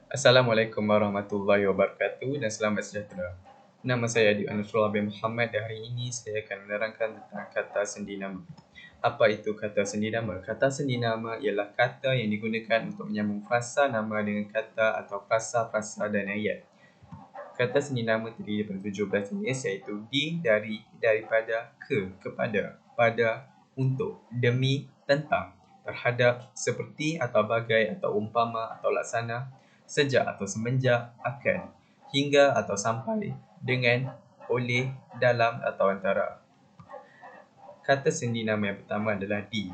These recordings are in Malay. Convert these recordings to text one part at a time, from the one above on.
Assalamualaikum warahmatullahi wabarakatuh dan selamat sejahtera. Nama saya Adi Anusrullah bin Muhammad dan hari ini saya akan menerangkan tentang kata sendi nama. Apa itu kata sendi nama? Kata sendi nama ialah kata yang digunakan untuk menyambung frasa nama dengan kata atau frasa-frasa dan ayat. Kata sendi nama terdiri daripada 17 jenis iaitu di, dari, daripada, kepada, pada, untuk, demi, tentang, terhadap, seperti atau bagai atau umpama atau laksana, sejak atau semenjak, akan, hingga atau sampai, dengan, oleh, dalam atau antara. Kata sendi nama yang pertama adalah di.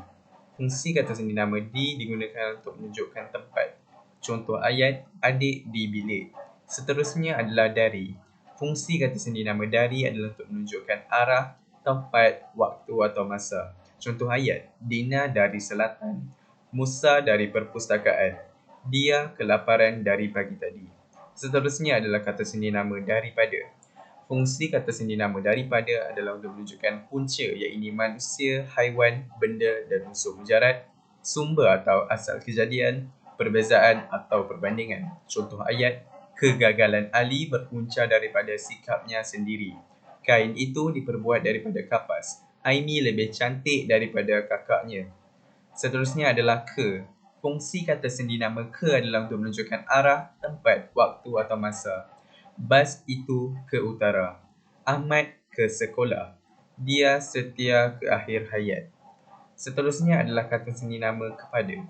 Fungsi kata sendi nama di digunakan untuk menunjukkan tempat. Contoh ayat, adik di bilik. Seterusnya adalah dari. Fungsi kata sendi nama dari adalah untuk menunjukkan arah, tempat, waktu atau masa. Contoh ayat, Dina dari selatan, Musa dari perpustakaan, dia kelaparan dari pagi tadi. Seterusnya adalah kata sendi nama daripada. Fungsi kata sendi nama daripada adalah untuk menunjukkan punca iaitu manusia, haiwan, benda dan unsur mujarad, sumber atau asal kejadian, perbezaan atau perbandingan. Contoh ayat, kegagalan Ali berpunca daripada sikapnya sendiri. Kain itu diperbuat daripada kapas. Aini lebih cantik daripada kakaknya. Seterusnya adalah ke. Fungsi kata sendi nama ke adalah untuk menunjukkan arah, tempat, waktu atau masa. Bas itu ke utara. Ahmad ke sekolah. Dia setia ke akhir hayat. Seterusnya adalah kata sendi nama kepada.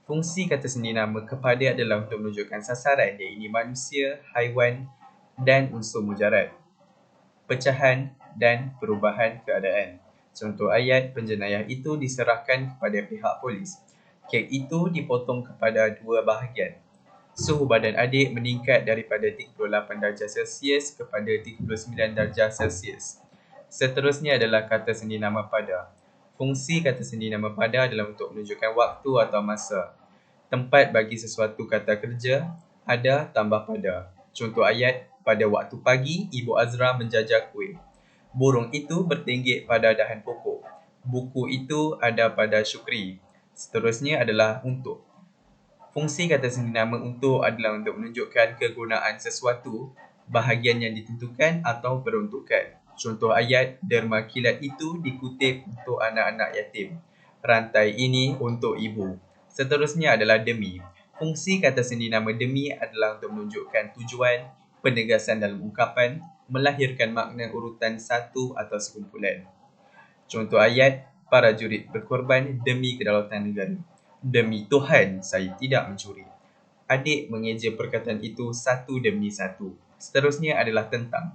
Fungsi kata sendi nama kepada adalah untuk menunjukkan sasaran iaitu manusia, haiwan dan unsur mujarad, pecahan dan perubahan keadaan. Contoh ayat, penjenayah itu diserahkan kepada pihak polis. Kek itu dipotong kepada dua bahagian. Suhu badan adik meningkat daripada 38 darjah Celsius kepada 39 darjah Celsius. Seterusnya adalah kata sendi nama pada. Fungsi kata sendi nama pada adalah untuk menunjukkan waktu atau masa. Tempat bagi sesuatu kata kerja, ada tambah pada. Contoh ayat, pada waktu pagi, Ibu Azra menjajah kuih. Burung itu bertinggik pada dahan pokok. Buku itu ada pada Syukri. Seterusnya adalah untuk. Fungsi kata sendi nama untuk adalah untuk menunjukkan kegunaan sesuatu, bahagian yang ditentukan atau peruntukan. Contoh ayat, derma kilat itu dikutip untuk anak-anak yatim. Rantai ini untuk ibu. Seterusnya adalah demi. Fungsi kata sendi nama demi adalah untuk menunjukkan tujuan, penegasan dalam ungkapan, melahirkan makna urutan satu atau sekumpulan. Contoh ayat, para jurid berkorban demi kedaulatan negara. Demi Tuhan, saya tidak mencuri. Adik mengeja perkataan itu satu demi satu. Seterusnya adalah tentang.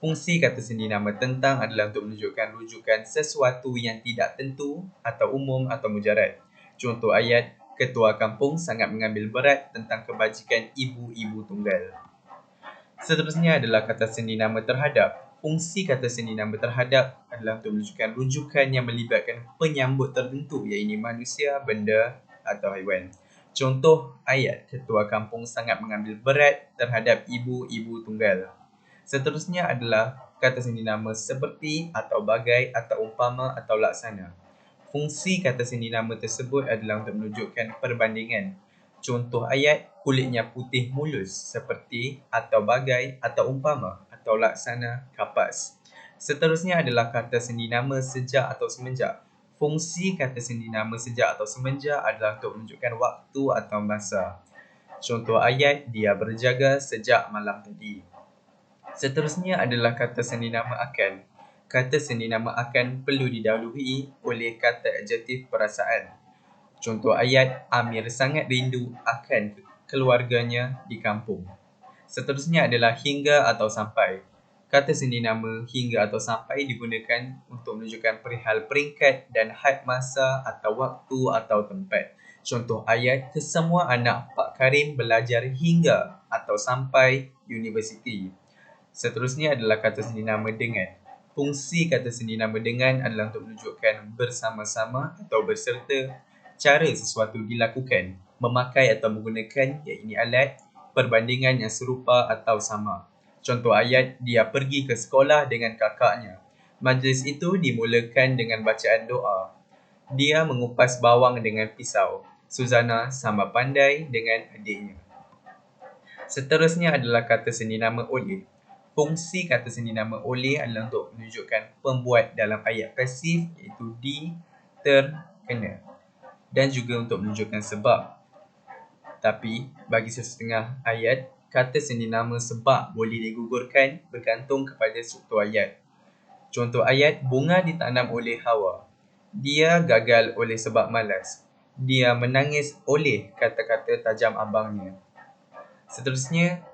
Fungsi kata sendi nama tentang adalah untuk menunjukkan rujukan sesuatu yang tidak tentu atau umum atau mujarad. Contoh ayat, ketua kampung sangat mengambil berat tentang kebajikan ibu-ibu tunggal. Seterusnya adalah kata sendi nama terhadap. Fungsi kata sendi nama terhadap adalah untuk menunjukkan rujukan yang melibatkan penyambut tertentu iaitu manusia, benda atau haiwan. Contoh ayat, ketua kampung sangat mengambil berat terhadap ibu-ibu tunggal. Seterusnya adalah kata sendi nama seperti atau bagai atau umpama atau laksana. Fungsi kata sendi nama tersebut adalah untuk menunjukkan perbandingan. Contoh ayat, kulitnya putih mulus seperti atau bagai atau umpama atau laksana kapas. Seterusnya adalah kata sendi nama sejak atau semenjak. Fungsi kata sendi nama sejak atau semenjak adalah untuk menunjukkan waktu atau masa. Contoh ayat, dia berjaga sejak malam tadi. Seterusnya adalah kata sendi nama akan. Kata sendi nama akan perlu didahului oleh kata adjektif perasaan. Contoh ayat, Amir sangat rindu akan keluarganya di kampung. Seterusnya adalah hingga atau sampai. Kata sendi nama hingga atau sampai digunakan untuk menunjukkan perihal peringkat dan had masa atau waktu atau tempat. Contoh ayat, kesemua anak Pak Karim belajar hingga atau sampai universiti. Seterusnya adalah kata sendi nama dengan. Fungsi kata sendi nama dengan adalah untuk menunjukkan bersama-sama atau berserta, cara sesuatu dilakukan, memakai atau menggunakan iaitu alat, perbandingan yang serupa atau sama. Contoh ayat, dia pergi ke sekolah dengan kakaknya. Majlis itu dimulakan dengan bacaan doa. Dia mengupas bawang dengan pisau. Suzana sama pandai dengan adiknya. Seterusnya adalah kata sendi nama oleh. Fungsi kata sendi nama oleh adalah untuk menunjukkan pembuat dalam ayat pasif iaitu di, ter, kena, dan juga untuk menunjukkan sebab. Tapi bagi sesetengah ayat, kata sendi nama sebab boleh digugurkan bergantung kepada struktur ayat. Contoh ayat, bunga ditanam oleh Hawa. Dia gagal oleh sebab malas. Dia menangis oleh kata-kata tajam abangnya. Seterusnya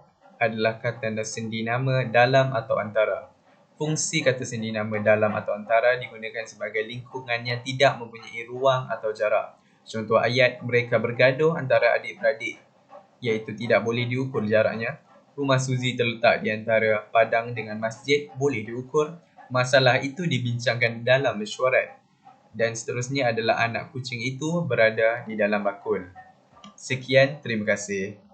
adalah kata sendi nama dalam atau antara. Fungsi kata sendi nama dalam atau antara digunakan sebagai lingkungan yang tidak mempunyai ruang atau jarak. Contoh ayat, mereka bergaduh antara adik-beradik, iaitu tidak boleh diukur jaraknya. Rumah Suzy terletak di antara padang dengan masjid, boleh diukur. Masalah itu dibincangkan dalam mesyuarat. Dan seterusnya adalah anak kucing itu berada di dalam bakul. Sekian, terima kasih.